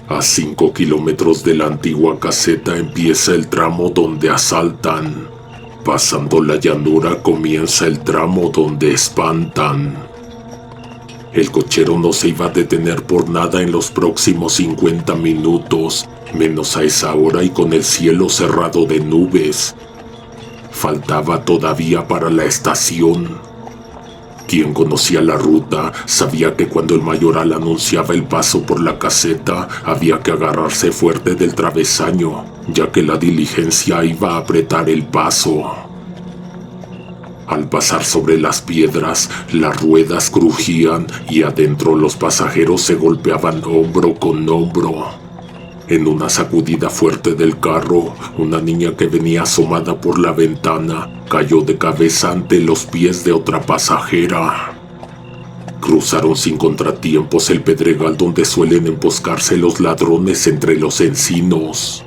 A 5 kilómetros de la antigua caseta empieza el tramo donde asaltan. Pasando la llanura comienza el tramo donde espantan. El cochero no se iba a detener por nada en los próximos 50 minutos, menos a esa hora y con el cielo cerrado de nubes. Faltaba todavía para la estación. Quien conocía la ruta sabía que cuando el mayoral anunciaba el paso por la caseta había que agarrarse fuerte del travesaño, ya que la diligencia iba a apretar el paso. Al pasar sobre las piedras, las ruedas crujían y adentro los pasajeros se golpeaban hombro con hombro. En una sacudida fuerte del carro, una niña que venía asomada por la ventana cayó de cabeza ante los pies de otra pasajera. Cruzaron sin contratiempos el pedregal donde suelen emboscarse los ladrones entre los encinos.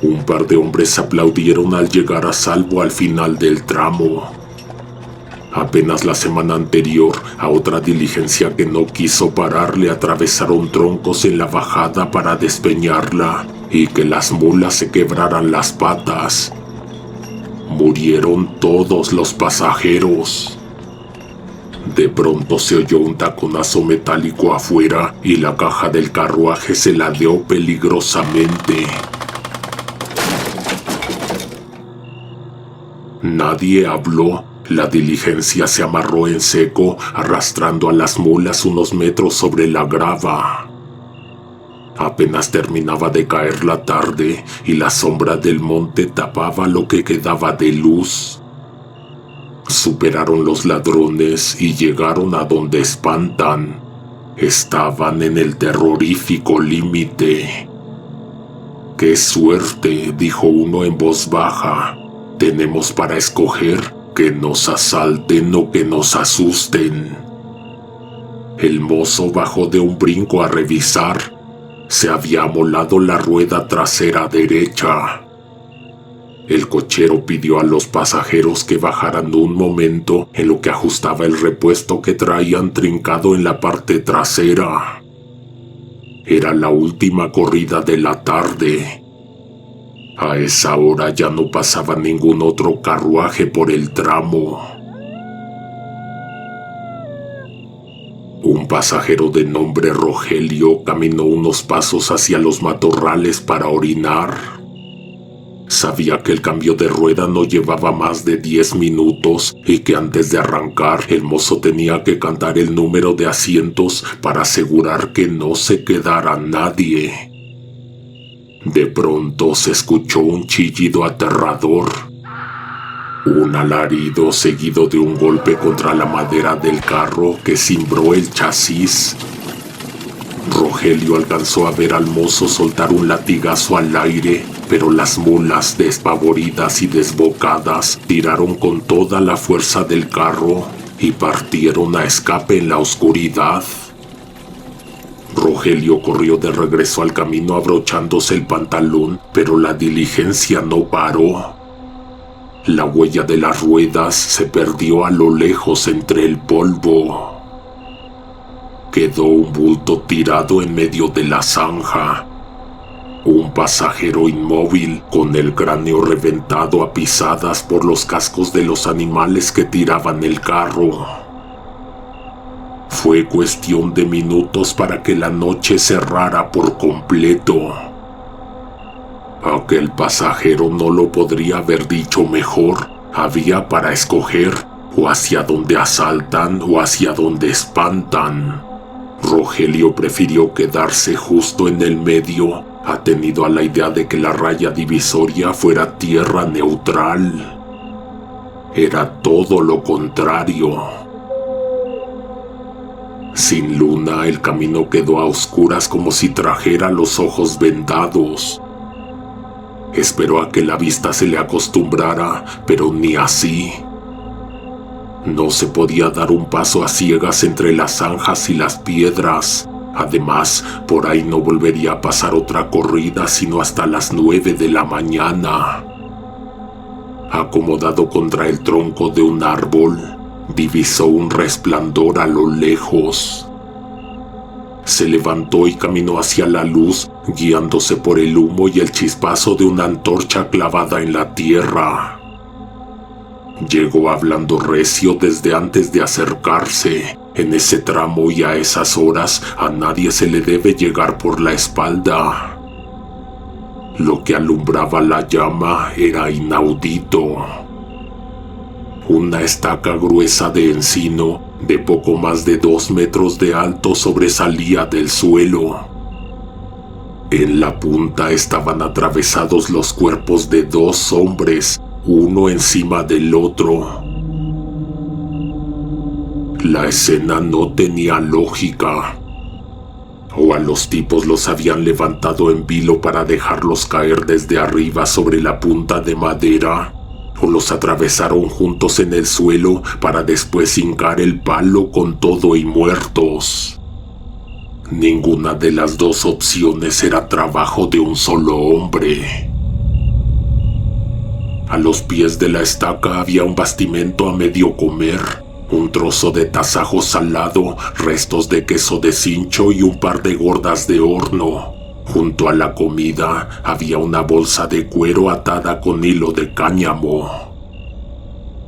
Un par de hombres aplaudieron al llegar a salvo al final del tramo. Apenas la semana anterior, a otra diligencia que no quiso parar le atravesaron troncos en la bajada para despeñarla y que las mulas se quebraran las patas. Murieron todos los pasajeros. De pronto se oyó un taconazo metálico afuera y la caja del carruaje se ladeó peligrosamente. Nadie habló. La diligencia se amarró en seco, arrastrando a las mulas unos metros sobre la grava. Apenas terminaba de caer la tarde y la sombra del monte tapaba lo que quedaba de luz. Superaron los ladrones y llegaron a donde espantan. Estaban en el terrorífico límite. ¡Qué suerte!, dijo uno en voz baja. Tenemos para escoger que nos asalten o que nos asusten. El mozo bajó de un brinco a revisar. Se había amolado la rueda trasera derecha. El cochero pidió a los pasajeros que bajaran un momento en lo que ajustaba el repuesto que traían trincado en la parte trasera. Era la última corrida de la tarde. A esa hora ya no pasaba ningún otro carruaje por el tramo. Un pasajero de nombre Rogelio caminó unos pasos hacia los matorrales para orinar. Sabía que el cambio de rueda no llevaba más de 10 minutos y que antes de arrancar el mozo tenía que cantar el número de asientos para asegurar que no se quedara nadie. De pronto se escuchó un chillido aterrador. Un alarido seguido de un golpe contra la madera del carro que cimbró el chasis. Rogelio alcanzó a ver al mozo soltar un latigazo al aire, pero las mulas, despavoridas y desbocadas, tiraron con toda la fuerza del carro y partieron a escape en la oscuridad. Rogelio corrió de regreso al camino abrochándose el pantalón, pero la diligencia no paró. La huella de las ruedas se perdió a lo lejos entre el polvo. Quedó un bulto tirado en medio de la zanja. Un pasajero inmóvil, con el cráneo reventado a pisadas por los cascos de los animales que tiraban el carro. Fue cuestión de minutos para que la noche cerrara por completo. Aquel pasajero no lo podría haber dicho mejor. Había para escoger o hacia donde asaltan o hacia donde espantan. Rogelio prefirió quedarse justo en el medio, atenido a la idea de que la raya divisoria fuera tierra neutral. Era todo lo contrario. Sin luna, el camino quedó a oscuras como si trajera los ojos vendados. Esperó a que la vista se le acostumbrara, pero ni así. No se podía dar un paso a ciegas entre las zanjas y las piedras. Además, por ahí no volvería a pasar otra corrida sino hasta las 9 de la mañana. Acomodado contra el tronco de un árbol, divisó un resplandor a lo lejos. se levantó y caminó hacia la luz, guiándose por el humo y el chispazo de una antorcha clavada en la tierra. Llegó hablando recio desde antes de acercarse. En ese tramo y a esas horas a nadie se le debe llegar por la espalda. Lo que alumbraba la llama era inaudito. Una estaca gruesa de encino, de poco más de 2 metros de alto, sobresalía del suelo. En la punta estaban atravesados los cuerpos de 2 hombres, uno encima del otro. La escena no tenía lógica. O a los tipos los habían levantado en vilo para dejarlos caer desde arriba sobre la punta de madera, o los atravesaron juntos en el suelo para después hincar el palo con todo y muertos. Ninguna de las 2 opciones era trabajo de un solo hombre. A los pies de la estaca había un bastimento a medio comer, un trozo de tasajo salado, restos de queso de cincho y un par de gordas de horno. Junto a la comida había una bolsa de cuero atada con hilo de cáñamo.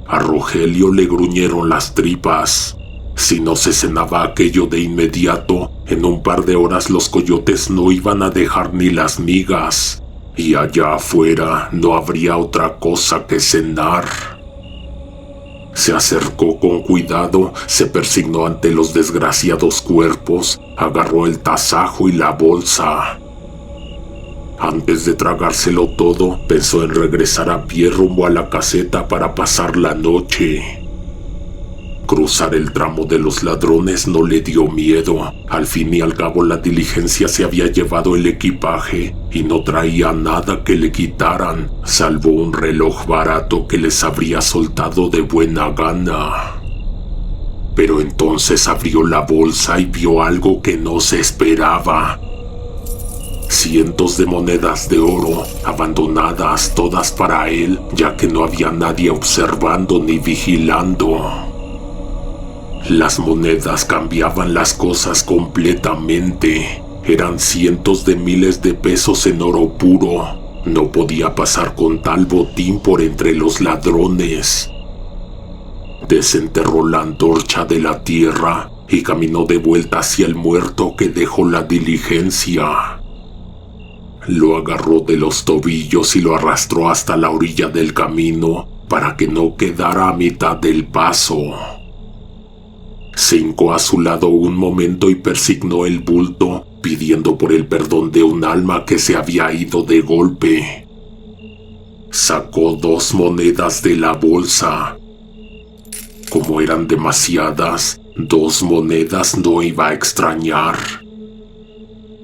A Rogelio le gruñeron las tripas. Si no se cenaba aquello de inmediato, en un par de horas los coyotes no iban a dejar ni las migas, y allá afuera no habría otra cosa que cenar. Se acercó con cuidado, se persignó ante los desgraciados cuerpos, agarró el tasajo y la bolsa. Antes de tragárselo todo, pensó en regresar a pie rumbo a la caseta para pasar la noche. Cruzar el tramo de los ladrones no le dio miedo. Al fin y al cabo la diligencia se había llevado el equipaje y no traía nada que le quitaran, salvo un reloj barato que les habría soltado de buena gana. Pero entonces abrió la bolsa y vio algo que no se esperaba. Cientos de monedas de oro, abandonadas todas para él, ya que no había nadie observando ni vigilando. Las monedas cambiaban las cosas completamente. Eran cientos de miles de pesos en oro puro. No podía pasar con tal botín por entre los ladrones. Desenterró la antorcha de la tierra y caminó de vuelta hacia el muerto que dejó la diligencia. Lo agarró de los tobillos y lo arrastró hasta la orilla del camino para que no quedara a mitad del paso. Se hincó a su lado un momento y persignó el bulto, pidiendo por el perdón de un alma que se había ido de golpe. Sacó 2 monedas de la bolsa. Como eran demasiadas, 2 monedas no iba a extrañar.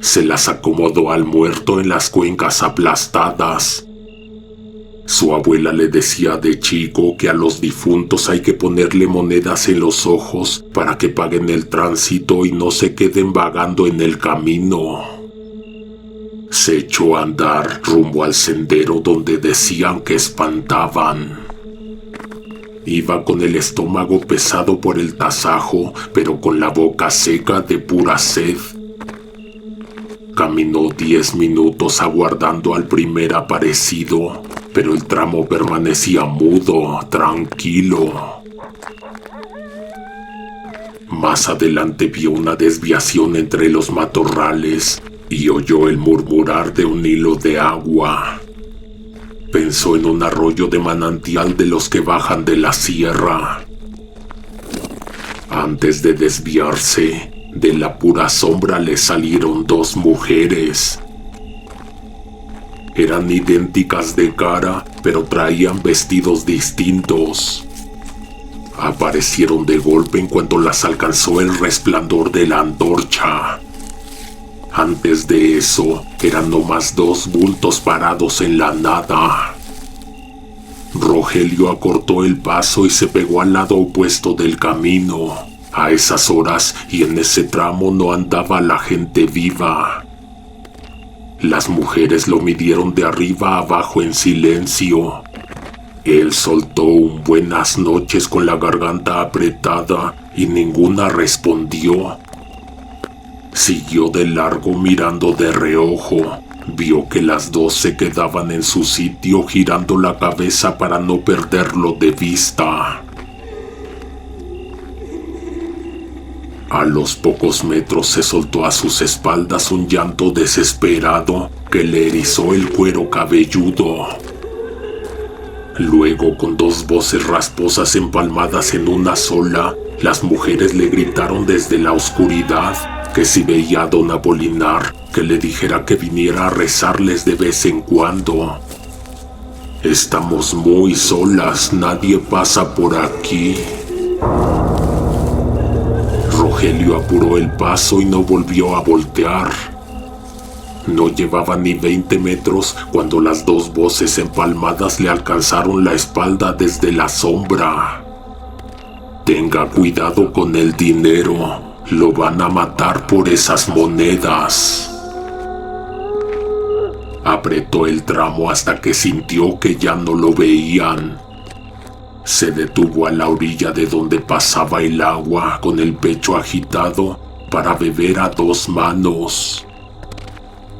Se las acomodó al muerto en las cuencas aplastadas. Su abuela le decía de chico que a los difuntos hay que ponerle monedas en los ojos para que paguen el tránsito y no se queden vagando en el camino. Se echó a andar rumbo al sendero donde decían que espantaban. Iba con el estómago pesado por el tasajo, pero con la boca seca de pura sed. Caminó 10 minutos aguardando al primer aparecido, pero el tramo permanecía mudo, tranquilo. Más adelante vio una desviación entre los matorrales y oyó el murmurar de un hilo de agua. Pensó en un arroyo de manantial de los que bajan de la sierra. Antes de desviarse, de la pura sombra le salieron 2 mujeres. Eran idénticas de cara, pero traían vestidos distintos. Aparecieron de golpe en cuanto las alcanzó el resplandor de la antorcha. Antes de eso, eran nomás 2 bultos parados en la nada. Rogelio acortó el paso y se pegó al lado opuesto del camino. A esas horas y en ese tramo no andaba la gente viva. Las mujeres lo midieron de arriba a abajo en silencio. Él soltó un buenas noches con la garganta apretada y ninguna respondió. Siguió de largo mirando de reojo. Vio que las dos se quedaban en su sitio girando la cabeza para no perderlo de vista. A los pocos metros se soltó a sus espaldas un llanto desesperado que le erizó el cuero cabelludo. Luego, con dos voces rasposas empalmadas en una sola, las mujeres le gritaron desde la oscuridad que si veía a don Apolinar, que le dijera que viniera a rezarles de vez en cuando. «Estamos muy solas, nadie pasa por aquí». Rogelio apuró el paso y no volvió a voltear. No llevaba ni 20 metros cuando las dos voces empalmadas le alcanzaron la espalda desde la sombra. «Tenga cuidado con el dinero, lo van a matar por esas monedas». Apretó el tramo hasta que sintió que ya no lo veían. Se detuvo a la orilla de donde pasaba el agua con el pecho agitado para beber a dos manos.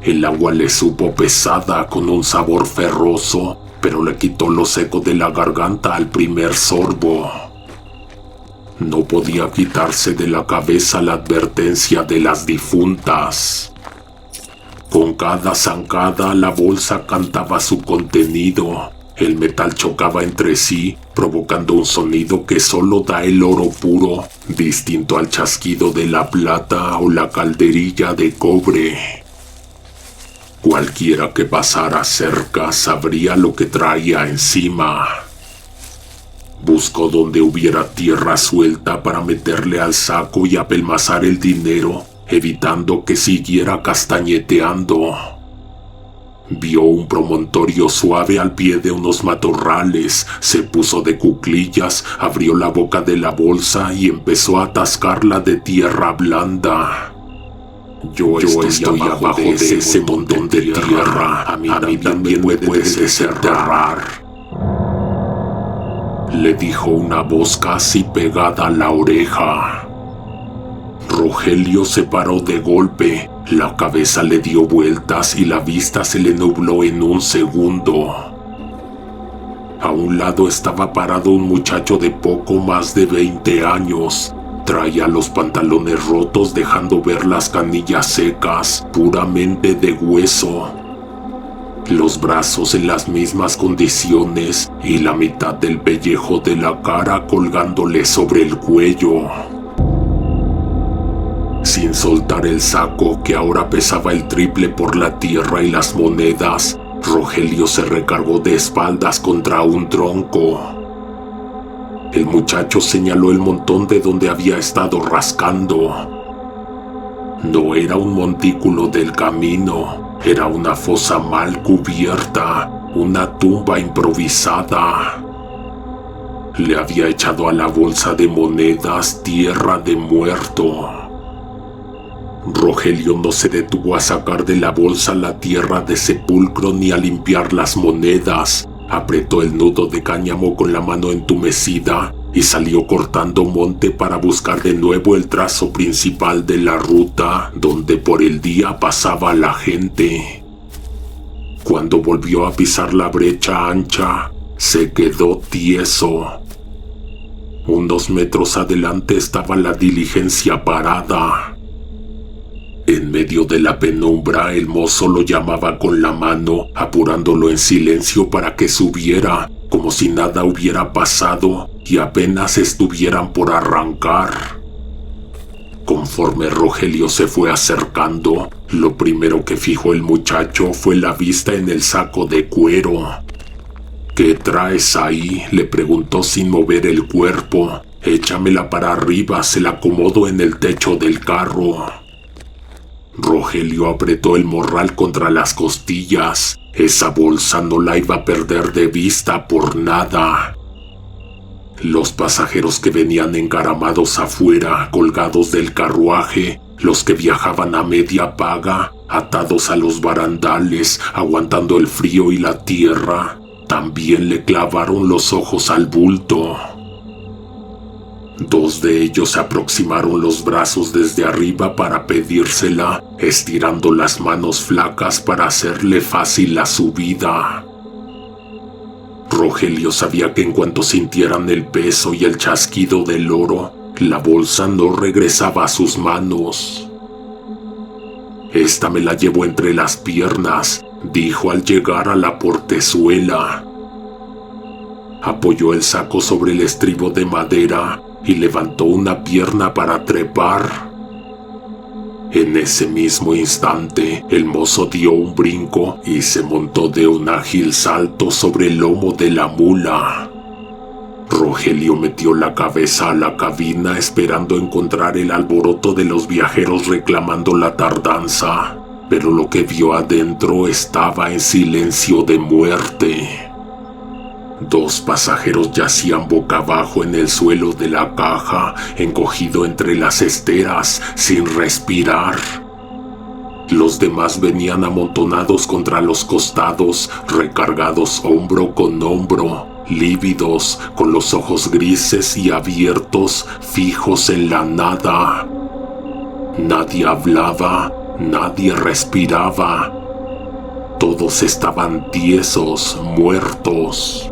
El agua le supo pesada con un sabor ferroso, pero le quitó lo seco de la garganta al primer sorbo. No podía quitarse de la cabeza la advertencia de las difuntas. Con cada zancada la bolsa cantaba su contenido. El metal chocaba entre sí, provocando un sonido que solo da el oro puro, distinto al chasquido de la plata o la calderilla de cobre. Cualquiera que pasara cerca sabría lo que traía encima. Buscó donde hubiera tierra suelta para meterle al saco y apelmazar el dinero, evitando que siguiera castañeteando. Vio un promontorio suave al pie de unos matorrales, se puso de cuclillas, abrió la boca de la bolsa y empezó a atascarla de tierra blanda. Yo estoy abajo de ese montón de tierra, a mí también me puedes desenterrar, le dijo una voz casi pegada a la oreja. Rogelio se paró de golpe, la cabeza le dio vueltas y la vista se le nubló en un segundo. A un lado estaba parado un muchacho de poco más de 20 años. Traía los pantalones rotos dejando ver las canillas secas, puramente de hueso. Los brazos en las mismas condiciones y la mitad del pellejo de la cara colgándole sobre el cuello. Sin soltar el saco, que ahora pesaba el triple por la tierra y las monedas, Rogelio se recargó de espaldas contra un tronco. El muchacho señaló el montón de donde había estado rascando. No era un montículo del camino, era una fosa mal cubierta, una tumba improvisada. Le había echado a la bolsa de monedas tierra de muerto. Rogelio no se detuvo a sacar de la bolsa la tierra de sepulcro ni a limpiar las monedas. Apretó el nudo de cáñamo con la mano entumecida y salió cortando monte para buscar de nuevo el trazo principal de la ruta donde por el día pasaba la gente. Cuando volvió a pisar la brecha ancha, se quedó tieso. Unos metros adelante estaba la diligencia parada. En medio de la penumbra, el mozo lo llamaba con la mano, apurándolo en silencio para que subiera, como si nada hubiera pasado y apenas estuvieran por arrancar. Conforme Rogelio se fue acercando, lo primero que fijó el muchacho fue la vista en el saco de cuero. «¿Qué traes ahí?», le preguntó sin mover el cuerpo. «Échamela para arriba, se la acomodo en el techo del carro». Rogelio apretó el morral contra las costillas. Esa bolsa no la iba a perder de vista por nada. Los pasajeros que venían encaramados afuera, colgados del carruaje, los que viajaban a media paga, atados a los barandales, aguantando el frío y la tierra, también le clavaron los ojos al bulto. Dos de ellos se aproximaron los brazos desde arriba para pedírsela, estirando las manos flacas para hacerle fácil la subida. Rogelio sabía que en cuanto sintieran el peso y el chasquido del oro, la bolsa no regresaba a sus manos. «Esta me la llevo entre las piernas», dijo al llegar a la portezuela. Apoyó el saco sobre el estribo de madera y levantó una pierna para trepar. En ese mismo instante, el mozo dio un brinco y se montó de un ágil salto sobre el lomo de la mula. Rogelio metió la cabeza a la cabina esperando encontrar el alboroto de los viajeros reclamando la tardanza, pero lo que vio adentro estaba en silencio de muerte. Dos pasajeros yacían boca abajo en el suelo de la caja, encogido entre las esteras, sin respirar. Los demás venían amontonados contra los costados, recargados hombro con hombro, lívidos, con los ojos grises y abiertos, fijos en la nada. Nadie hablaba, nadie respiraba. Todos estaban tiesos, muertos.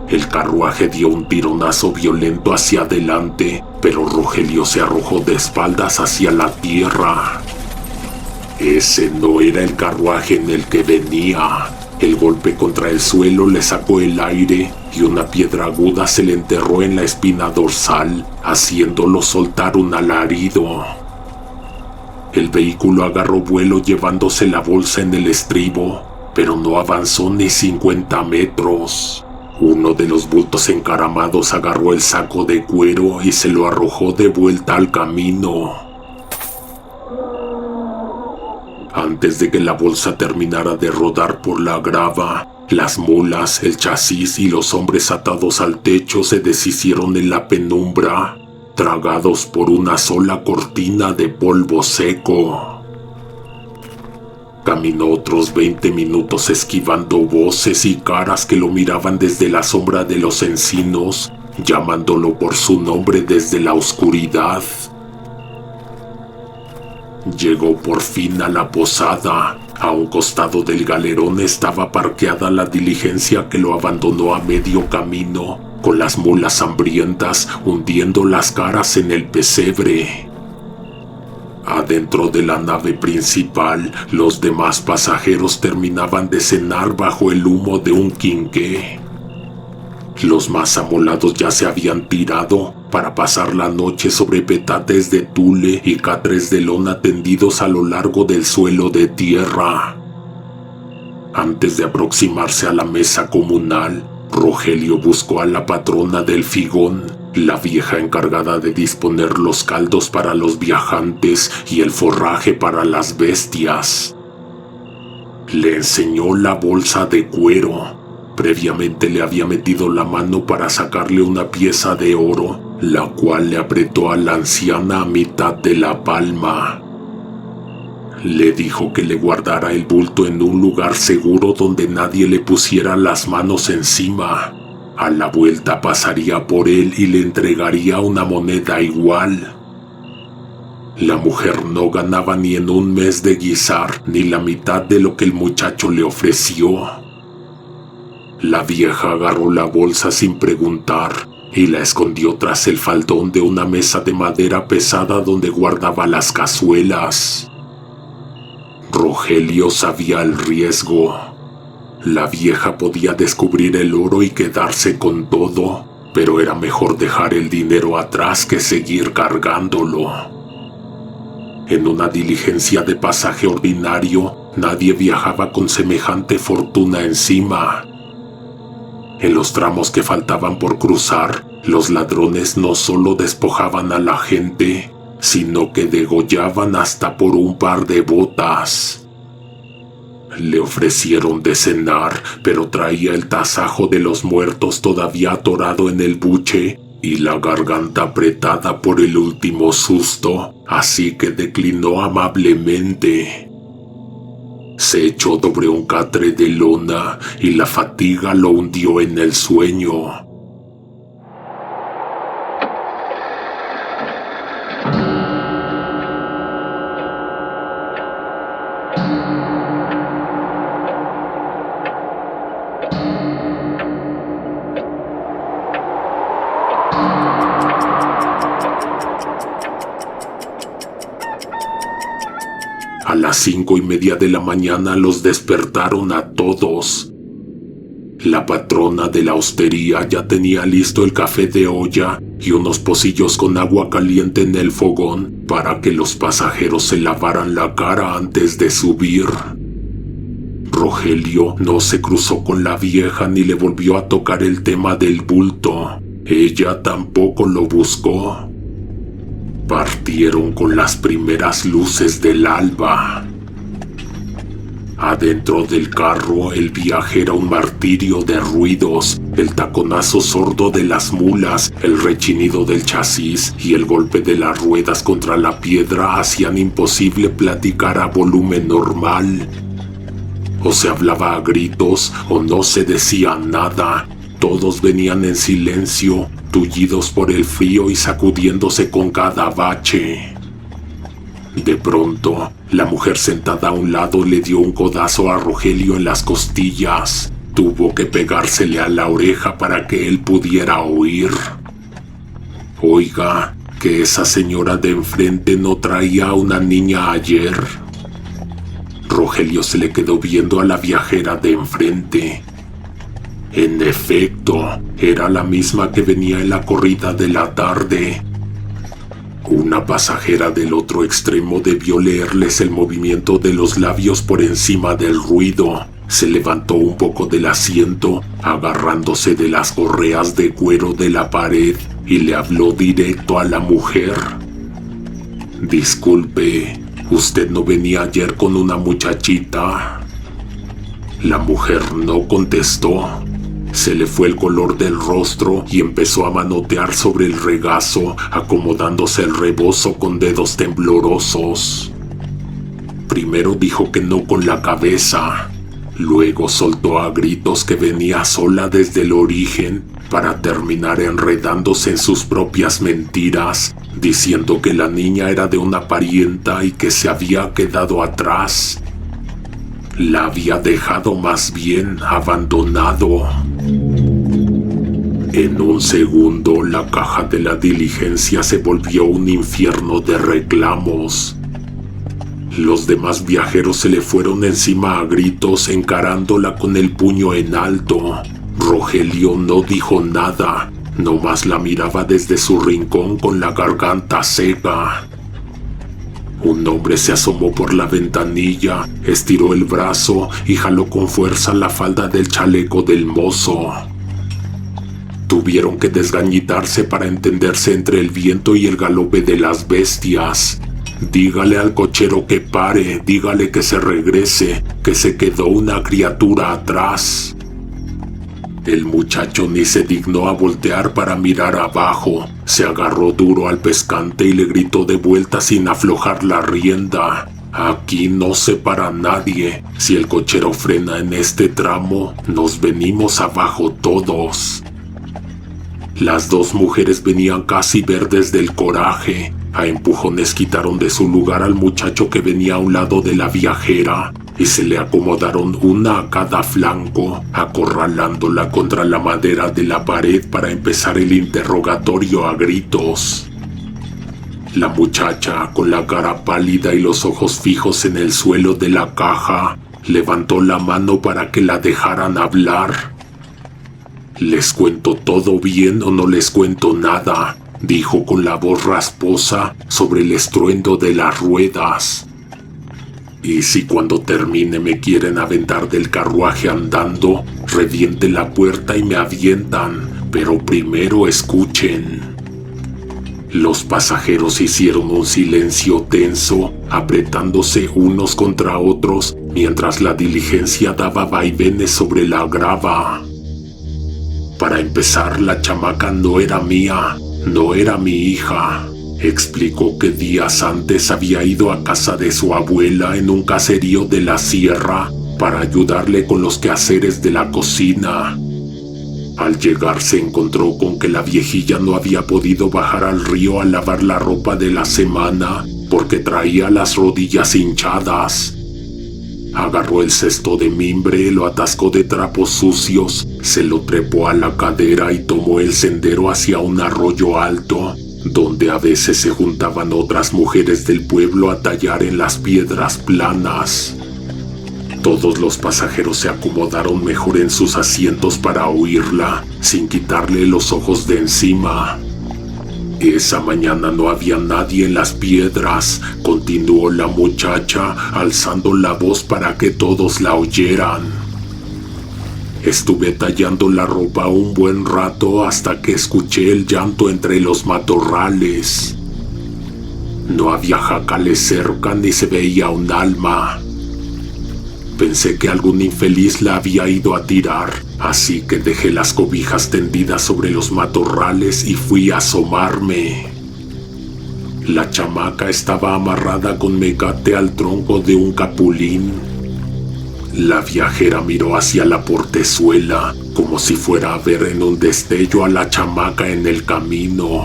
El carruaje dio un tironazo violento hacia adelante, pero Rogelio se arrojó de espaldas hacia la tierra. Ese no era el carruaje en el que venía. El golpe contra el suelo le sacó el aire y una piedra aguda se le enterró en la espina dorsal, haciéndolo soltar un alarido. El vehículo agarró vuelo llevándose la bolsa en el estribo, pero no avanzó ni 50 metros. Uno de los bultos encaramados agarró el saco de cuero y se lo arrojó de vuelta al camino. Antes de que la bolsa terminara de rodar por la grava, las mulas, el chasis y los hombres atados al techo se deshicieron en la penumbra, tragados por una sola cortina de polvo seco. Caminó otros 20 minutos esquivando voces y caras que lo miraban desde la sombra de los encinos, llamándolo por su nombre desde la oscuridad. Llegó por fin a la posada. A un costado del galerón estaba parqueada la diligencia que lo abandonó a medio camino, con las mulas hambrientas hundiendo las caras en el pesebre. Adentro de la nave principal, los demás pasajeros terminaban de cenar bajo el humo de un quinqué. Los más amolados ya se habían tirado para pasar la noche sobre petates de tule y catres de lona tendidos a lo largo del suelo de tierra. Antes de aproximarse a la mesa comunal, Rogelio buscó a la patrona del figón, la vieja encargada de disponer los caldos para los viajantes y el forraje para las bestias. Le enseñó la bolsa de cuero. Previamente le había metido la mano para sacarle una pieza de oro, la cual le apretó a la anciana a mitad de la palma. Le dijo que le guardara el bulto en un lugar seguro donde nadie le pusiera las manos encima. A la vuelta pasaría por él y le entregaría una moneda igual. La mujer no ganaba ni en un mes de guisar ni la mitad de lo que el muchacho le ofreció. La vieja agarró la bolsa sin preguntar y la escondió tras el faldón de una mesa de madera pesada donde guardaba las cazuelas. Rogelio sabía el riesgo. La vieja podía descubrir el oro y quedarse con todo, pero era mejor dejar el dinero atrás que seguir cargándolo. En una diligencia de pasaje ordinario, nadie viajaba con semejante fortuna encima. En los tramos que faltaban por cruzar, los ladrones no solo despojaban a la gente, sino que degollaban hasta por un par de botas. Le ofrecieron de cenar, pero traía el tasajo de los muertos todavía atorado en el buche y la garganta apretada por el último susto, así que declinó amablemente. Se echó sobre un catre de lona y la fatiga lo hundió en el sueño. A las 5:30 de la mañana los despertaron a todos. La patrona de la hostería ya tenía listo el café de olla y unos pocillos con agua caliente en el fogón para que los pasajeros se lavaran la cara antes de subir. Rogelio no se cruzó con la vieja ni le volvió a tocar el tema del bulto. Ella tampoco lo buscó. Partieron con las primeras luces del alba. Adentro del carro el viaje era un martirio de ruidos, el taconazo sordo de las mulas, el rechinido del chasis y el golpe de las ruedas contra la piedra hacían imposible platicar a volumen normal. O se hablaba a gritos o no se decía nada. Todos venían en silencio, tullidos por el frío y sacudiéndose con cada bache. De pronto, la mujer sentada a un lado le dio un codazo a Rogelio en las costillas. Tuvo que pegársele a la oreja para que él pudiera oír. Oiga, que esa señora de enfrente no traía a una niña ayer. Rogelio se le quedó viendo a la viajera de enfrente. En efecto, era la misma que venía en la corrida de la tarde. Una pasajera del otro extremo debió leerles el movimiento de los labios por encima del ruido. Se levantó un poco del asiento, agarrándose de las correas de cuero de la pared, y le habló directo a la mujer. «Disculpe, ¿usted no venía ayer con una muchachita?» La mujer no contestó. Se le fue el color del rostro y empezó a manotear sobre el regazo, acomodándose el rebozo con dedos temblorosos. Primero dijo que no con la cabeza, luego soltó a gritos que venía sola desde el origen, para terminar enredándose en sus propias mentiras, diciendo que la niña era de una parienta y que se había quedado atrás. La había dejado más bien abandonado. En un segundo, la caja de la diligencia se volvió un infierno de reclamos. Los demás viajeros se le fueron encima a gritos, encarándola con el puño en alto. Rogelio no dijo nada, nomás la miraba desde su rincón con la garganta seca. Un hombre se asomó por la ventanilla, estiró el brazo y jaló con fuerza la falda del chaleco del mozo. Tuvieron que desgañitarse para entenderse entre el viento y el galope de las bestias. «Dígale al cochero que pare, dígale que se regrese, que se quedó una criatura atrás». El muchacho ni se dignó a voltear para mirar abajo. Se agarró duro al pescante y le gritó de vuelta sin aflojar la rienda. «Aquí no se para nadie. Si el cochero frena en este tramo, nos venimos abajo todos». Las dos mujeres venían casi verdes del coraje. A empujones quitaron de su lugar al muchacho que venía a un lado de la viajera y se le acomodaron una a cada flanco, acorralándola contra la madera de la pared para empezar el interrogatorio a gritos. La muchacha, con la cara pálida y los ojos fijos en el suelo de la caja, levantó la mano para que la dejaran hablar. «¿Les cuento todo bien o no les cuento nada?», dijo con la voz rasposa sobre el estruendo de las ruedas. «Y si cuando termine me quieren aventar del carruaje andando, revienten la puerta y me avientan, pero primero escuchen». Los pasajeros hicieron un silencio tenso, apretándose unos contra otros, mientras la diligencia daba vaivenes sobre la grava. «Para empezar, la chamaca no era mía, no era mi hija», explicó que días antes había ido a casa de su abuela en un caserío de la sierra para ayudarle con los quehaceres de la cocina. Al llegar se encontró con que la viejilla no había podido bajar al río a lavar la ropa de la semana porque traía las rodillas hinchadas. Agarró el cesto de mimbre, lo atascó de trapos sucios, se lo trepó a la cadera y tomó el sendero hacia un arroyo alto, donde a veces se juntaban otras mujeres del pueblo a tallar en las piedras planas. Todos los pasajeros se acomodaron mejor en sus asientos para oírla, sin quitarle los ojos de encima. Esa mañana no había nadie en las piedras, continuó la muchacha, alzando la voz para que todos la oyeran. Estuve tallando la ropa un buen rato hasta que escuché el llanto entre los matorrales. No había jacales cerca ni se veía un alma. Pensé que algún infeliz la había ido a tirar, así que dejé las cobijas tendidas sobre los matorrales y fui a asomarme. La chamaca estaba amarrada con mecate al tronco de un capulín. La viajera miró hacia la portezuela, como si fuera a ver en un destello a la chamaca en el camino.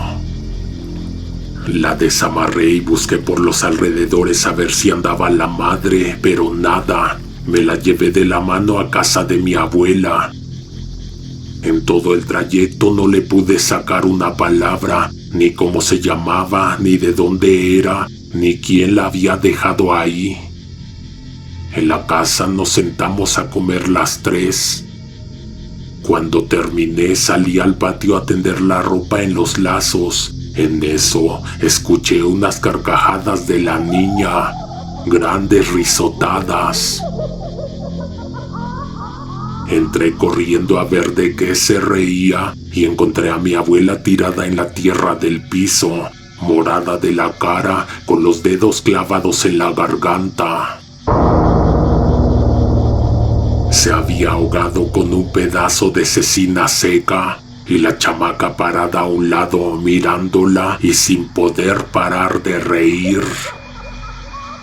La desamarré y busqué por los alrededores a ver si andaba la madre, pero nada. Me la llevé de la mano a casa de mi abuela. En todo el trayecto no le pude sacar una palabra, ni cómo se llamaba, ni de dónde era, ni quién la había dejado ahí. En la casa nos sentamos a comer las tres. Cuando terminé salí al patio a tender la ropa en los lazos. En eso escuché unas carcajadas de la niña, grandes risotadas. Entré corriendo a ver de qué se reía y encontré a mi abuela tirada en la tierra del piso, morada de la cara, con los dedos clavados en la garganta. Se había ahogado con un pedazo de cecina seca y la chamaca parada a un lado mirándola y sin poder parar de reír.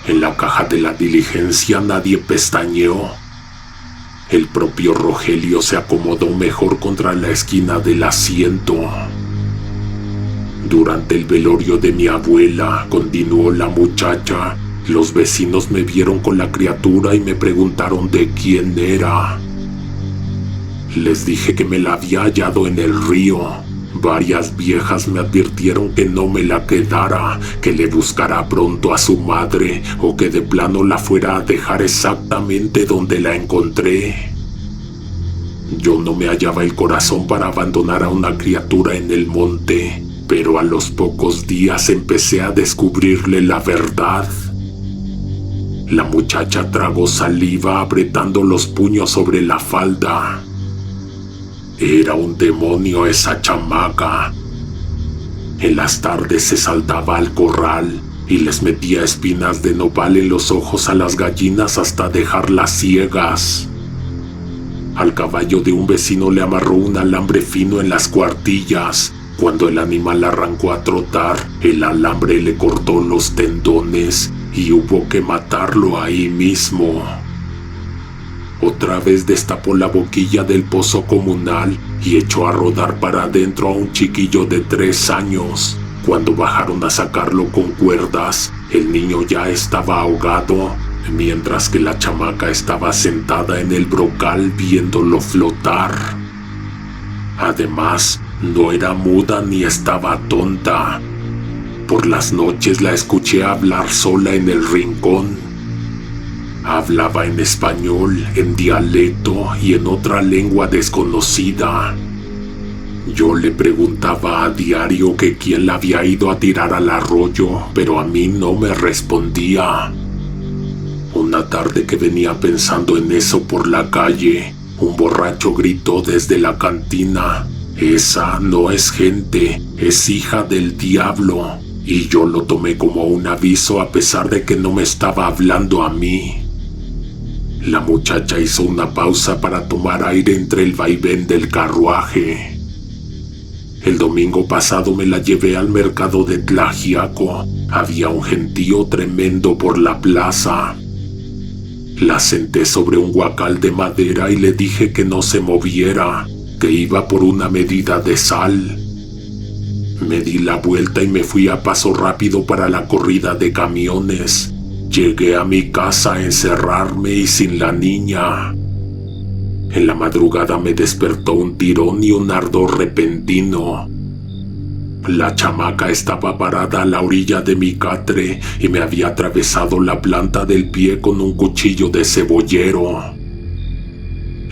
En la caja de la diligencia nadie pestañeó. El propio Rogelio se acomodó mejor contra la esquina del asiento. Durante el velorio de mi abuela, continuó la muchacha, los vecinos me vieron con la criatura y me preguntaron de quién era. Les dije que me la había hallado en el río. Varias viejas me advirtieron que no me la quedara, que le buscara pronto a su madre o que de plano la fuera a dejar exactamente donde la encontré. Yo no me hallaba el corazón para abandonar a una criatura en el monte, pero a los pocos días empecé a descubrirle la verdad. La muchacha tragó saliva apretando los puños sobre la falda. Era un demonio esa chamaca. En las tardes se saltaba al corral y les metía espinas de nopal en los ojos a las gallinas hasta dejarlas ciegas. Al caballo de un vecino le amarró un alambre fino en las cuartillas. Cuando el animal arrancó a trotar, el alambre le cortó los tendones y hubo que matarlo ahí mismo. Otra vez destapó la boquilla del pozo comunal y echó a rodar para adentro a un chiquillo de 3 años. Cuando bajaron a sacarlo con cuerdas, el niño ya estaba ahogado, mientras que la chamaca estaba sentada en el brocal viéndolo flotar. Además, no era muda ni estaba tonta. Por las noches la escuché hablar sola en el rincón. Hablaba en español, en dialecto y en otra lengua desconocida. Yo le preguntaba a diario que quién la había ido a tirar al arroyo, pero a mí no me respondía. Una tarde que venía pensando en eso por la calle, un borracho gritó desde la cantina: «Esa no es gente, es hija del diablo». Y yo lo tomé como un aviso a pesar de que no me estaba hablando a mí. La muchacha hizo una pausa para tomar aire entre el vaivén del carruaje. El domingo pasado me la llevé al mercado de Tlaxiaco. Había un gentío tremendo por la plaza. La senté sobre un guacal de madera y le dije que no se moviera, que iba por una medida de sal. Me di la vuelta y me fui a paso rápido para la corrida de camiones. Llegué a mi casa a encerrarme y sin la niña. En la madrugada me despertó un tirón y un ardor repentino. La chamaca estaba parada a la orilla de mi catre y me había atravesado la planta del pie con un cuchillo de cebollero.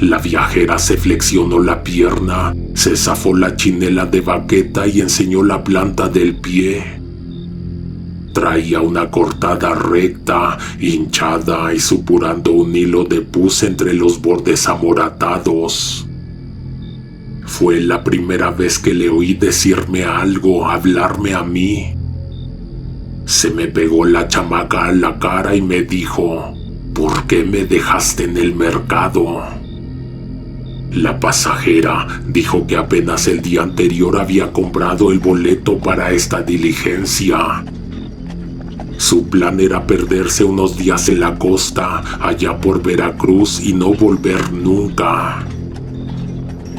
La viajera se flexionó la pierna, se zafó la chinela de baqueta y enseñó la planta del pie. Traía una cortada recta, hinchada y supurando un hilo de pus entre los bordes amoratados. Fue la primera vez que le oí decirme algo, hablarme a mí. Se me pegó la chamaca a la cara y me dijo: ¿por qué me dejaste en el mercado? La pasajera dijo que apenas el día anterior había comprado el boleto para esta diligencia. Su plan era perderse unos días en la costa, allá por Veracruz, y no volver nunca.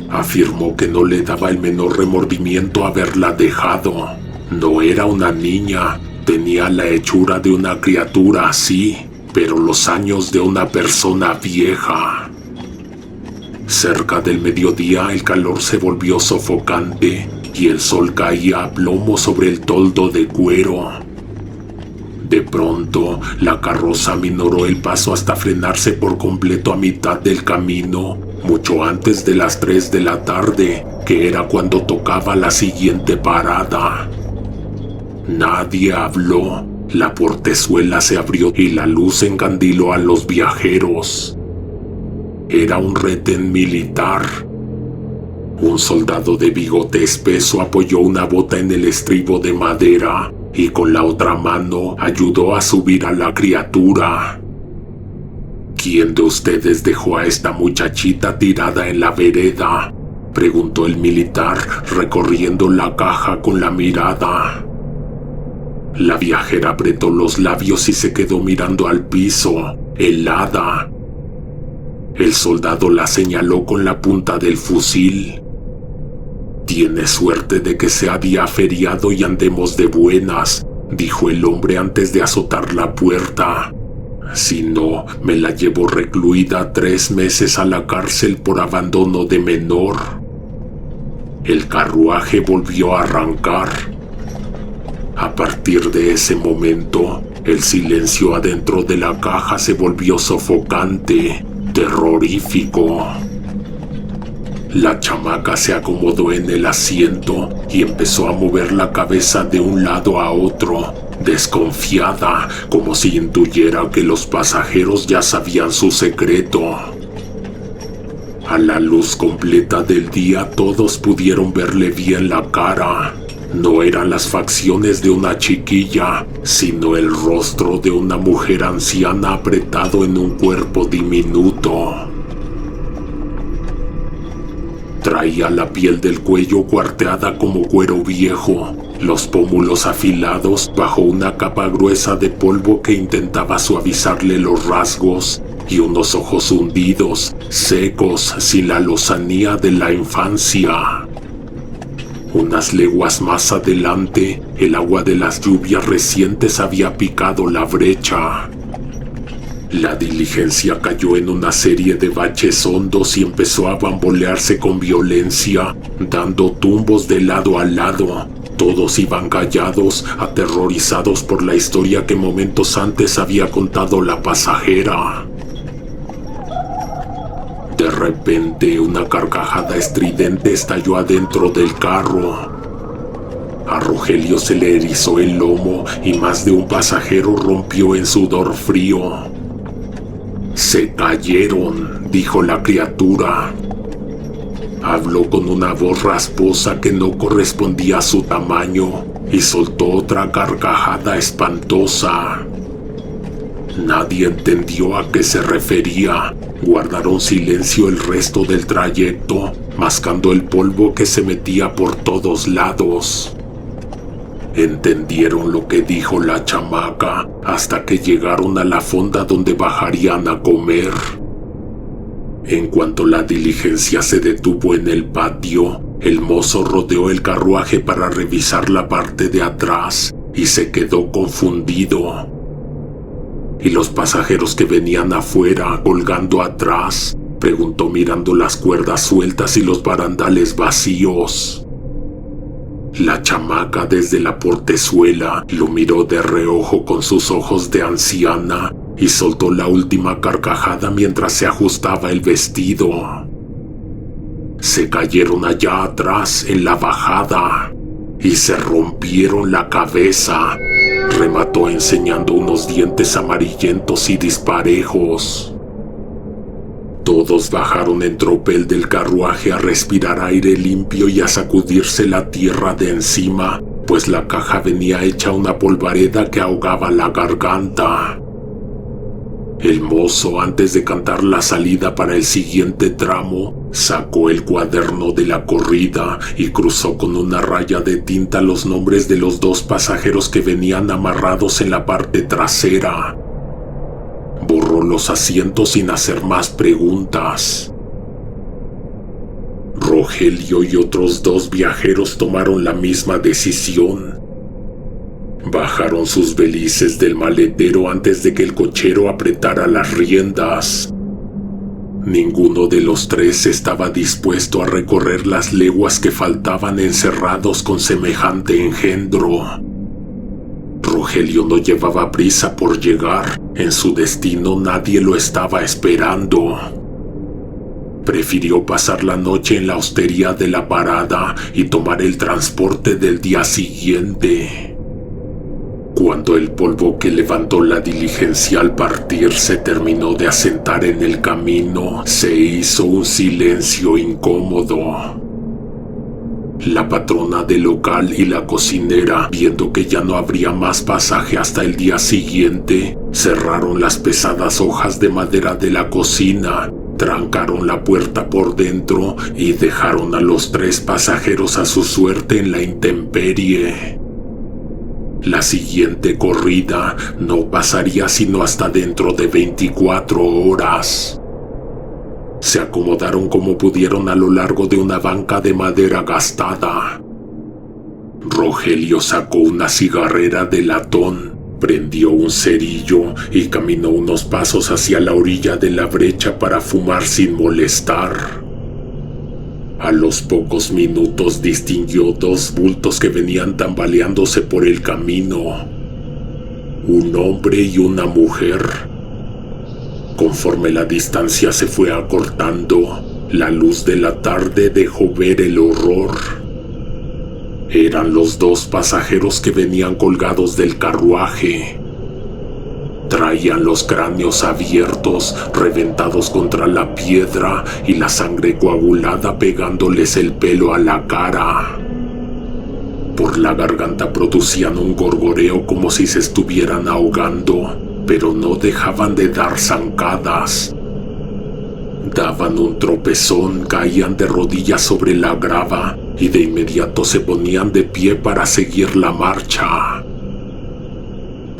Afirmó que no le daba el menor remordimiento haberla dejado. No era una niña, tenía la hechura de una criatura, sí, pero los años de una persona vieja. Cerca del mediodía el calor se volvió sofocante y el sol caía a plomo sobre el toldo de cuero. De pronto, la carroza minoró el paso hasta frenarse por completo a mitad del camino, mucho antes de las 3 de la tarde, que era cuando tocaba la siguiente parada. Nadie habló, la portezuela se abrió y la luz encandiló a los viajeros. Era un retén militar. Un soldado de bigote espeso apoyó una bota en el estribo de madera y con la otra mano ayudó a subir a la criatura. ¿Quién de ustedes dejó a esta muchachita tirada en la vereda?, preguntó el militar, recorriendo la caja con la mirada. La viajera apretó los labios y se quedó mirando al piso, helada. El soldado la señaló con la punta del fusil. «Tiene suerte de que sea día feriado y andemos de buenas», dijo el hombre antes de azotar la puerta. «Si no, me la llevo recluida 3 meses a la cárcel por abandono de menor». El carruaje volvió a arrancar. A partir de ese momento, el silencio adentro de la caja se volvió sofocante, terrorífico. La chamaca se acomodó en el asiento y empezó a mover la cabeza de un lado a otro, desconfiada, como si intuyera que los pasajeros ya sabían su secreto. A la luz completa del día todos pudieron verle bien la cara. No eran las facciones de una chiquilla, sino el rostro de una mujer anciana apretado en un cuerpo diminuto. Traía la piel del cuello cuarteada como cuero viejo, los pómulos afilados bajo una capa gruesa de polvo que intentaba suavizarle los rasgos, y unos ojos hundidos, secos, sin la lozanía de la infancia. Unas leguas más adelante, el agua de las lluvias recientes había picado la brecha. La diligencia cayó en una serie de baches hondos y empezó a bambolearse con violencia, dando tumbos de lado a lado. Todos iban callados, aterrorizados por la historia que momentos antes había contado la pasajera. De repente, una carcajada estridente estalló adentro del carro. A Rogelio se le erizó el lomo y más de un pasajero rompió en sudor frío. «Se cayeron», dijo la criatura. Habló con una voz rasposa que no correspondía a su tamaño y soltó otra carcajada espantosa. Nadie entendió a qué se refería. Guardaron silencio el resto del trayecto, mascando el polvo que se metía por todos lados. Entendieron lo que dijo la chamaca hasta que llegaron a la fonda donde bajarían a comer. En cuanto la diligencia se detuvo en el patio, el mozo rodeó el carruaje para revisar la parte de atrás y se quedó confundido. ¿Y los pasajeros que venían afuera, colgando atrás?, preguntó mirando las cuerdas sueltas y los barandales vacíos. La chamaca desde la portezuela lo miró de reojo con sus ojos de anciana y soltó la última carcajada mientras se ajustaba el vestido. Se cayeron allá atrás en la bajada y se rompieron la cabeza, remató enseñando unos dientes amarillentos y disparejos. Todos bajaron en tropel del carruaje a respirar aire limpio y a sacudirse la tierra de encima, pues la caja venía hecha una polvareda que ahogaba la garganta. El mozo, antes de cantar la salida para el siguiente tramo, sacó el cuaderno de la corrida y cruzó con una raya de tinta los nombres de los 2 pasajeros que venían amarrados en la parte trasera. Borró los asientos sin hacer más preguntas. Rogelio y otros 2 viajeros tomaron la misma decisión. Bajaron sus belices del maletero antes de que el cochero apretara las riendas. Ninguno de los 3 estaba dispuesto a recorrer las leguas que faltaban encerrados con semejante engendro. Rogelio no llevaba prisa por llegar. En su destino nadie lo estaba esperando. Prefirió pasar la noche en la hostería de la parada y tomar el transporte del día siguiente. Cuando el polvo que levantó la diligencia al partir se terminó de asentar en el camino, se hizo un silencio incómodo. La patrona del local y la cocinera, viendo que ya no habría más pasaje hasta el día siguiente, cerraron las pesadas hojas de madera de la cocina, trancaron la puerta por dentro y dejaron a los 3 pasajeros a su suerte en la intemperie. La siguiente corrida no pasaría sino hasta dentro de 24 horas. Se acomodaron como pudieron a lo largo de una banca de madera gastada. Rogelio sacó una cigarrera de latón, prendió un cerillo y caminó unos pasos hacia la orilla de la brecha para fumar sin molestar. A los pocos minutos distinguió 2 bultos que venían tambaleándose por el camino. Un hombre y una mujer. Conforme la distancia se fue acortando, la luz de la tarde dejó ver el horror. Eran los 2 pasajeros que venían colgados del carruaje. Traían los cráneos abiertos, reventados contra la piedra y la sangre coagulada pegándoles el pelo a la cara. Por la garganta producían un gorgoreo como si se estuvieran ahogando, pero no dejaban de dar zancadas. Daban un tropezón, caían de rodillas sobre la grava y de inmediato se ponían de pie para seguir la marcha.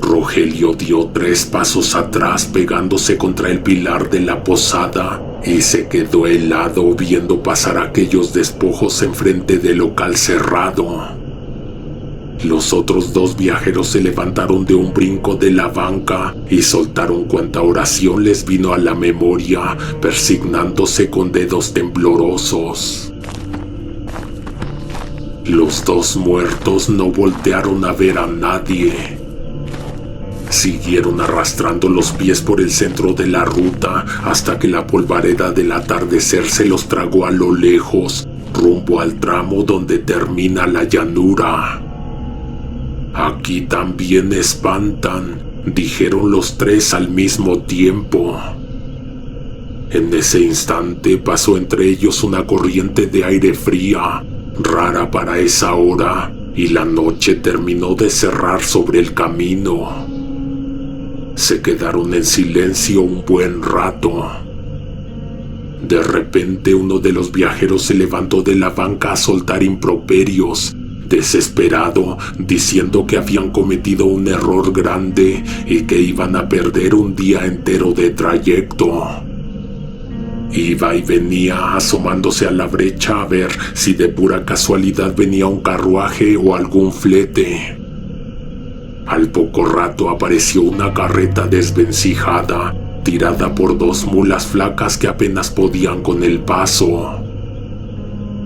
Rogelio dio 3 pasos atrás pegándose contra el pilar de la posada y se quedó helado viendo pasar aquellos despojos enfrente del local cerrado. Los otros 2 viajeros se levantaron de un brinco de la banca y soltaron cuanta oración les vino a la memoria, persignándose con dedos temblorosos. Los 2 muertos no voltearon a ver a nadie. Siguieron arrastrando los pies por el centro de la ruta hasta que la polvareda del atardecer se los tragó a lo lejos, rumbo al tramo donde termina la llanura. «Aquí también espantan», dijeron los 3 al mismo tiempo. En ese instante pasó entre ellos una corriente de aire fría, rara para esa hora, y la noche terminó de cerrar sobre el camino. Se quedaron en silencio un buen rato. De repente uno de los viajeros se levantó de la banca a soltar improperios, desesperado, diciendo que habían cometido un error grande y que iban a perder un día entero de trayecto. Iba y venía asomándose a la brecha a ver si de pura casualidad venía un carruaje o algún flete. Al poco rato apareció una carreta desvencijada, tirada por 2 mulas flacas que apenas podían con el paso.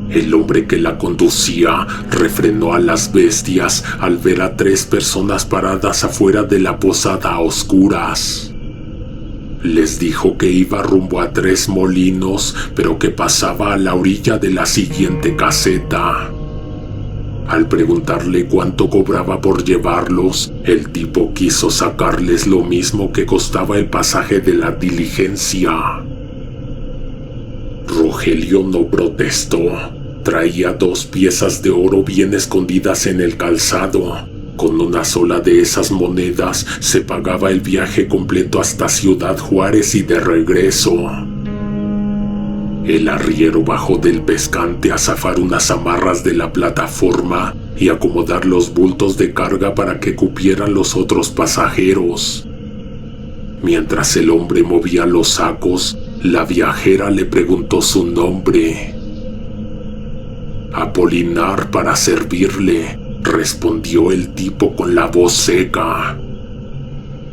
El hombre que la conducía refrenó a las bestias al ver a 3 personas paradas afuera de la posada a oscuras. Les dijo que iba rumbo a 3 molinos, pero que pasaba a la orilla de la siguiente caseta. Al preguntarle cuánto cobraba por llevarlos, el tipo quiso sacarles lo mismo que costaba el pasaje de la diligencia. Rogelio no protestó. Traía 2 piezas de oro bien escondidas en el calzado. Con una sola de esas monedas se pagaba el viaje completo hasta Ciudad Juárez y de regreso. El arriero bajó del pescante a zafar unas amarras de la plataforma y acomodar los bultos de carga para que cupieran los otros pasajeros. Mientras el hombre movía los sacos, la viajera le preguntó su nombre. Apolinar, para servirle, respondió el tipo con la voz seca.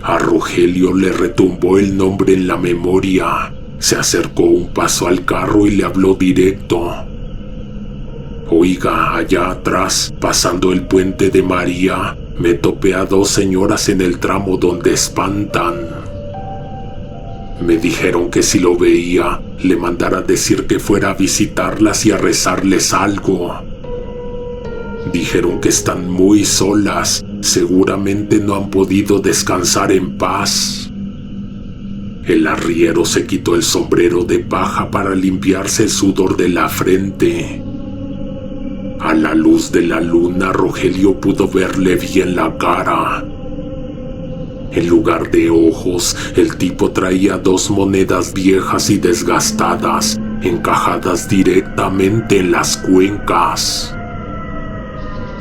A Rogelio le retumbó el nombre en la memoria. Se acercó un paso al carro y le habló directo. Oiga, allá atrás, pasando el puente de María, me topé a 2 señoras en el tramo donde espantan. Me dijeron que si lo veía, le mandara decir que fuera a visitarlas y a rezarles algo. Dijeron que están muy solas, seguramente no han podido descansar en paz. El arriero se quitó el sombrero de paja para limpiarse el sudor de la frente. A la luz de la luna, Rogelio pudo verle bien la cara. En lugar de ojos, el tipo traía 2 monedas viejas y desgastadas, encajadas directamente en las cuencas.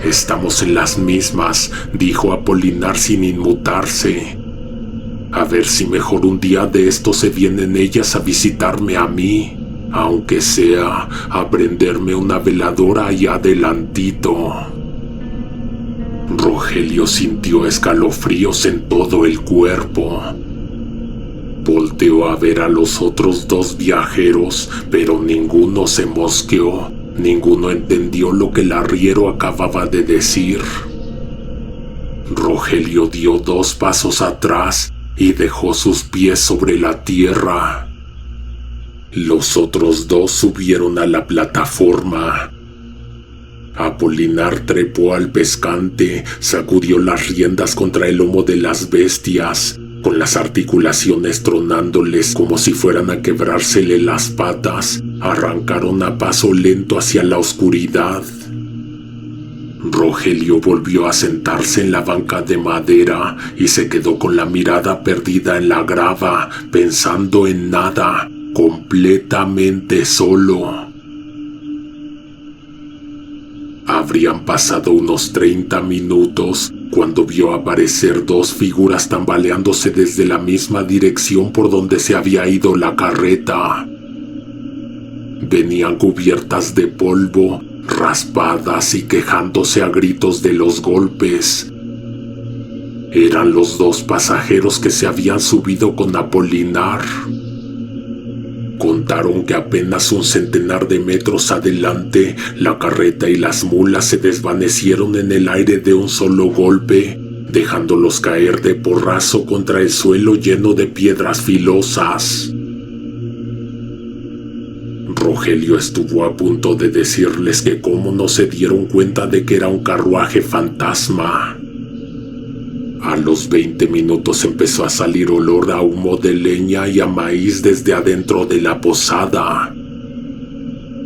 Estamos en las mismas, dijo Apolinar sin inmutarse. A ver si mejor un día de estos se vienen ellas a visitarme a mí, aunque sea a prenderme una veladora allá adelantito. Rogelio sintió escalofríos en todo el cuerpo. Volteó a ver a los otros 2 viajeros, pero ninguno se mosqueó, ninguno entendió lo que el arriero acababa de decir. Rogelio dio 2 pasos atrás y dejó sus pies sobre la tierra. Los otros 2 subieron a la plataforma. Apolinar trepó al pescante, sacudió las riendas contra el lomo de las bestias, con las articulaciones tronándoles como si fueran a quebrársele las patas, arrancaron a paso lento hacia la oscuridad. Rogelio volvió a sentarse en la banca de madera y se quedó con la mirada perdida en la grava, pensando en nada, completamente solo. Habrían pasado unos 30 minutos cuando vio aparecer 2 figuras tambaleándose desde la misma dirección por donde se había ido la carreta. Venían cubiertas de polvo, raspadas y quejándose a gritos de los golpes. Eran los 2 pasajeros que se habían subido con Apolinar. Contaron que apenas un centenar de metros adelante, la carreta y las mulas se desvanecieron en el aire de un solo golpe, dejándolos caer de porrazo contra el suelo lleno de piedras filosas. Rogelio estuvo a punto de decirles que cómo no se dieron cuenta de que era un carruaje fantasma. A los 20 minutos empezó a salir olor a humo de leña y a maíz desde adentro de la posada.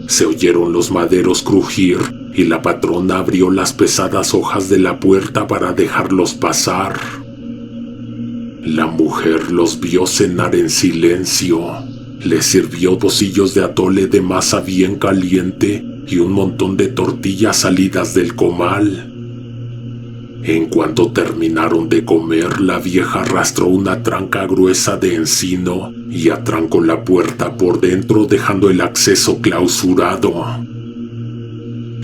Se oyeron los maderos crujir y la patrona abrió las pesadas hojas de la puerta para dejarlos pasar. La mujer los vio cenar en silencio. Les sirvió pocillos de atole de masa bien caliente y un montón de tortillas salidas del comal. En cuanto terminaron de comer, la vieja arrastró una tranca gruesa de encino y atrancó la puerta por dentro, dejando el acceso clausurado.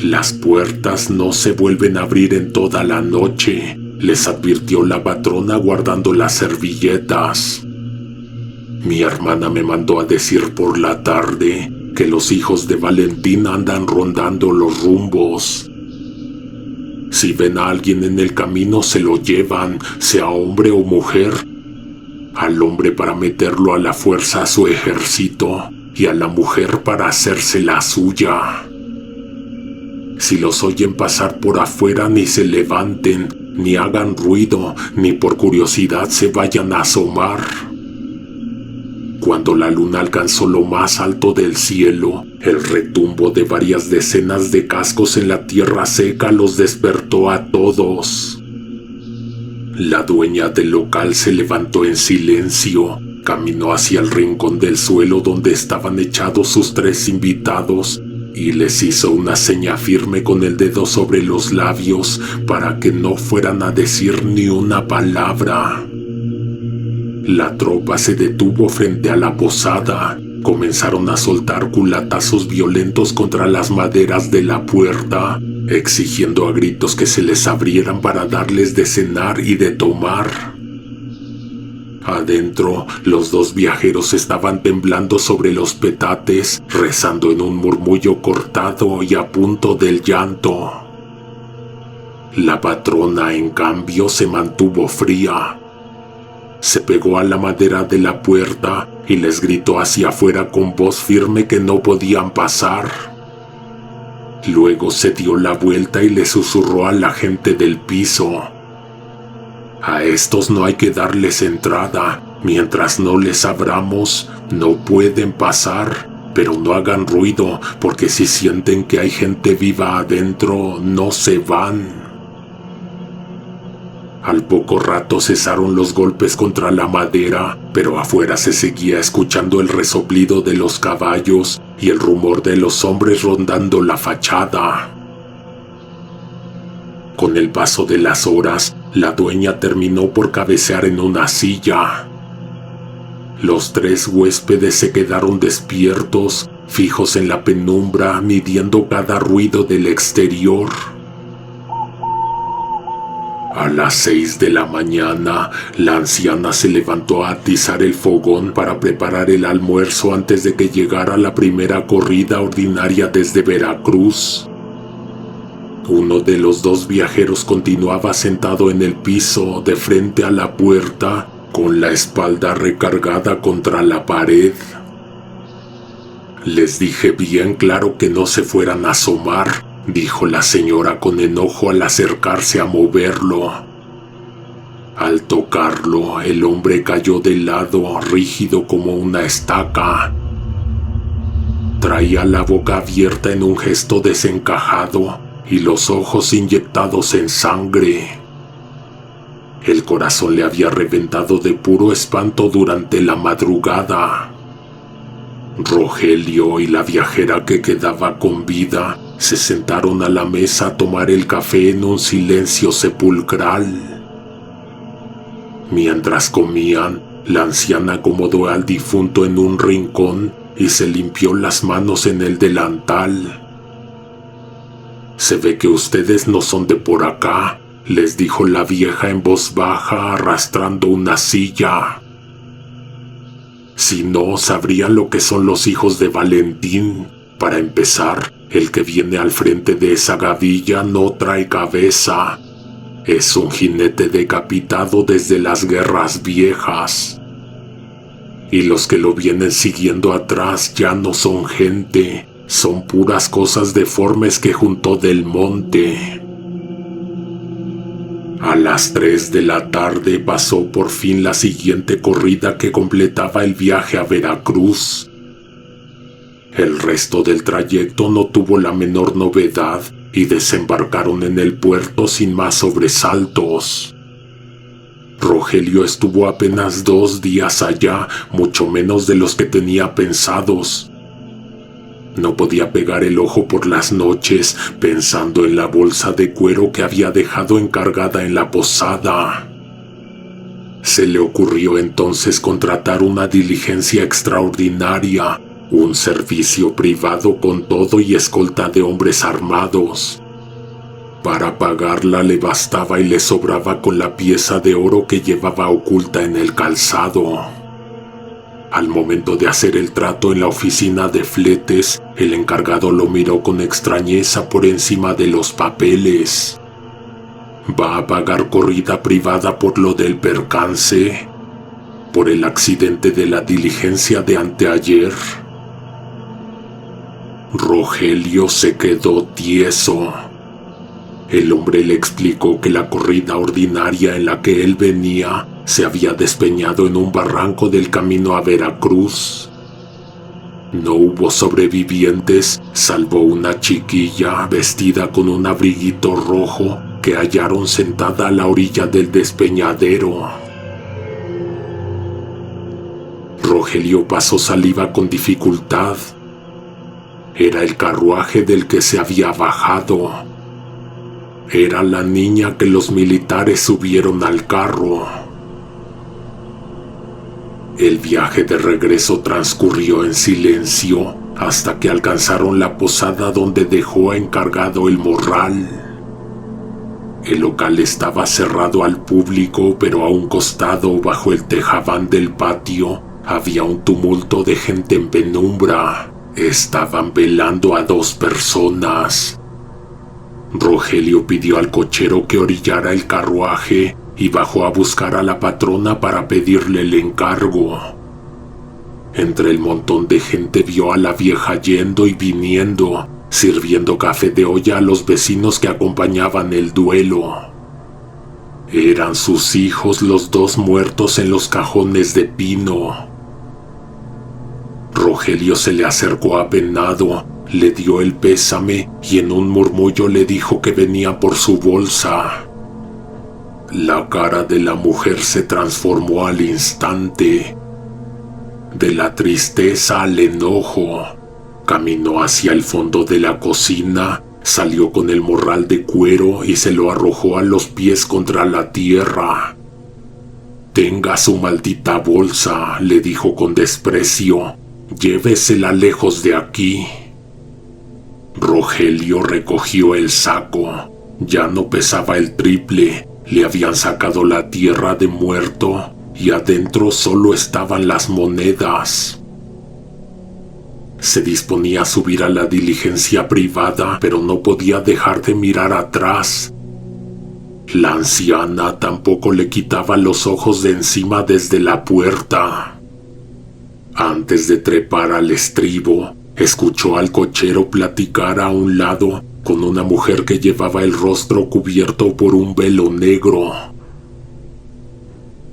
Las puertas no se vuelven a abrir en toda la noche, les advirtió la patrona guardando las servilletas. Mi hermana me mandó a decir por la tarde que los hijos de Valentín andan rondando los rumbos. Si ven a alguien en el camino se lo llevan, sea hombre o mujer. Al hombre para meterlo a la fuerza a su ejército y a la mujer para hacerse la suya. Si los oyen pasar por afuera, ni se levanten, ni hagan ruido, ni por curiosidad se vayan a asomar. Cuando la luna alcanzó lo más alto del cielo, el retumbo de varias decenas de cascos en la tierra seca los despertó a todos. La dueña del local se levantó en silencio, caminó hacia el rincón del suelo donde estaban echados sus 3 invitados y les hizo una seña firme con el dedo sobre los labios para que no fueran a decir ni una palabra. La tropa se detuvo frente a la posada. Comenzaron a soltar culatazos violentos contra las maderas de la puerta, exigiendo a gritos que se les abrieran para darles de cenar y de tomar. Adentro, los 2 viajeros estaban temblando sobre los petates, rezando en un murmullo cortado y a punto del llanto. La patrona, en cambio, se mantuvo fría. Se pegó a la madera de la puerta y les gritó hacia afuera con voz firme que no podían pasar. Luego se dio la vuelta y le susurró a la gente del piso: a estos no hay que darles entrada. Mientras no les abramos, no pueden pasar, pero no hagan ruido, porque si sienten que hay gente viva adentro, no se van. Al poco rato cesaron los golpes contra la madera, pero afuera se seguía escuchando el resoplido de los caballos y el rumor de los hombres rondando la fachada. Con el paso de las horas, la dueña terminó por cabecear en una silla. Los 3 huéspedes se quedaron despiertos, fijos en la penumbra, midiendo cada ruido del exterior. A las 6 de la mañana, la anciana se levantó a atizar el fogón para preparar el almuerzo antes de que llegara la primera corrida ordinaria desde Veracruz. Uno de los 2 viajeros continuaba sentado en el piso de frente a la puerta, con la espalda recargada contra la pared. Les dije bien claro que no se fueran a asomar, dijo la señora con enojo al acercarse a moverlo. Al tocarlo, el hombre cayó de lado, rígido como una estaca. Traía la boca abierta en un gesto desencajado y los ojos inyectados en sangre. El corazón le había reventado de puro espanto durante la madrugada. Rogelio y la viajera que quedaba con vida se sentaron a la mesa a tomar el café en un silencio sepulcral. Mientras comían, la anciana acomodó al difunto en un rincón y se limpió las manos en el delantal. «Se ve que ustedes no son de por acá», les dijo la vieja en voz baja, arrastrando una silla. «Si no, sabrían lo que son los hijos de Valentín. Para empezar, el que viene al frente de esa gavilla no trae cabeza. Es un jinete decapitado desde las guerras viejas. Y los que lo vienen siguiendo atrás ya no son gente, son puras cosas deformes que juntó del monte». A las 3 de la tarde pasó por fin la siguiente corrida que completaba el viaje a Veracruz. El resto del trayecto no tuvo la menor novedad y desembarcaron en el puerto sin más sobresaltos. Rogelio estuvo apenas 2 días allá, mucho menos de los que tenía pensados. No podía pegar el ojo por las noches, pensando en la bolsa de cuero que había dejado encargada en la posada. Se le ocurrió entonces contratar una diligencia extraordinaria, un servicio privado con todo y escolta de hombres armados. Para pagarla le bastaba y le sobraba con la pieza de oro que llevaba oculta en el calzado. Al momento de hacer el trato en la oficina de fletes, el encargado lo miró con extrañeza por encima de los papeles. ¿Va a pagar corrida privada por lo del percance? ¿Por el accidente de la diligencia de anteayer? Rogelio se quedó tieso. El hombre le explicó que la corrida ordinaria en la que él venía se había despeñado en un barranco del camino a Veracruz. No hubo sobrevivientes, salvo una chiquilla vestida con un abriguito rojo que hallaron sentada a la orilla del despeñadero. Rogelio pasó saliva con dificultad. Era el carruaje del que se había bajado. Era la niña que los militares subieron al carro. El viaje de regreso transcurrió en silencio hasta que alcanzaron la posada donde dejó encargado el morral. El local estaba cerrado al público, pero a un costado, bajo el tejabán del patio, había un tumulto de gente en penumbra. Estaban velando a 2 personas. Rogelio pidió al cochero que orillara el carruaje y bajó a buscar a la patrona para pedirle el encargo. Entre el montón de gente vio a la vieja yendo y viniendo, sirviendo café de olla a los vecinos que acompañaban el duelo. Eran sus hijos los 2 muertos en los cajones de pino. Rogelio se le acercó apenado, le dio el pésame y en un murmullo le dijo que venía por su bolsa. La cara de la mujer se transformó al instante. De la tristeza al enojo, caminó hacia el fondo de la cocina, salió con el morral de cuero y se lo arrojó a los pies contra la tierra. «Tenga su maldita bolsa», le dijo con desprecio. «Llévesela lejos de aquí». Rogelio recogió el saco. Ya no pesaba el triple. Le habían sacado la tierra de muerto y adentro solo estaban las monedas. Se disponía a subir a la diligencia privada, pero no podía dejar de mirar atrás. La anciana tampoco le quitaba los ojos de encima desde la puerta. Antes de trepar al estribo, escuchó al cochero platicar a un lado con una mujer que llevaba el rostro cubierto por un velo negro.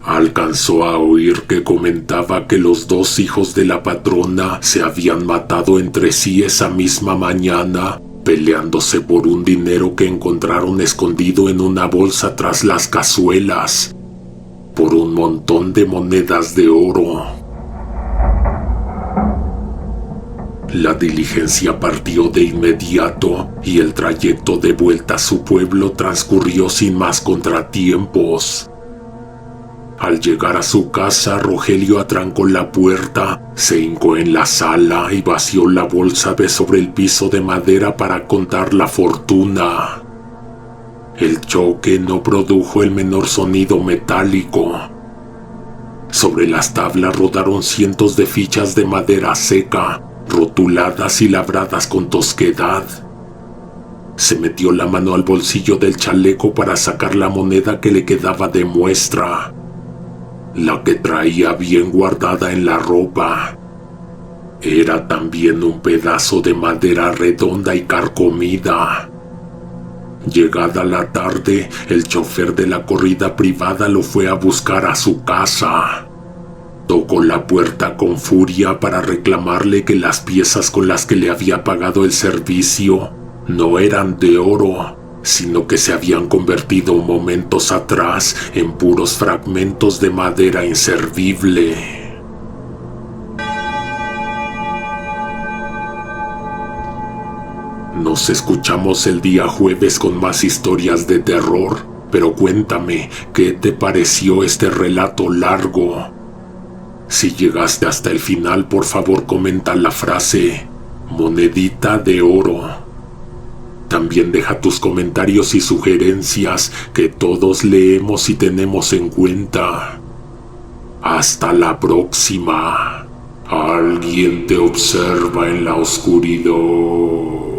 Alcanzó a oír que comentaba que los 2 hijos de la patrona se habían matado entre sí esa misma mañana, peleándose por un dinero que encontraron escondido en una bolsa tras las cazuelas, por un montón de monedas de oro. La diligencia partió de inmediato y el trayecto de vuelta a su pueblo transcurrió sin más contratiempos. Al llegar a su casa, Rogelio atrancó la puerta, se hincó en la sala y vació la bolsa de sobre el piso de madera para contar la fortuna. El choque no produjo el menor sonido metálico. Sobre las tablas rodaron cientos de fichas de madera seca, rotuladas y labradas con tosquedad. Se metió la mano al bolsillo del chaleco para sacar la moneda que le quedaba de muestra, la que traía bien guardada en la ropa. Era también un pedazo de madera redonda y carcomida. Llegada la tarde, el chofer de la corrida privada lo fue a buscar a su casa. Tocó la puerta con furia para reclamarle que las piezas con las que le había pagado el servicio no eran de oro, sino que se habían convertido momentos atrás en puros fragmentos de madera inservible. Nos escuchamos el día jueves con más historias de terror, pero cuéntame, ¿qué te pareció este relato largo? Si llegaste hasta el final, por favor comenta la frase monedita de oro. También deja tus comentarios y sugerencias que todos leemos y tenemos en cuenta. Hasta la próxima. Alguien te observa en la oscuridad.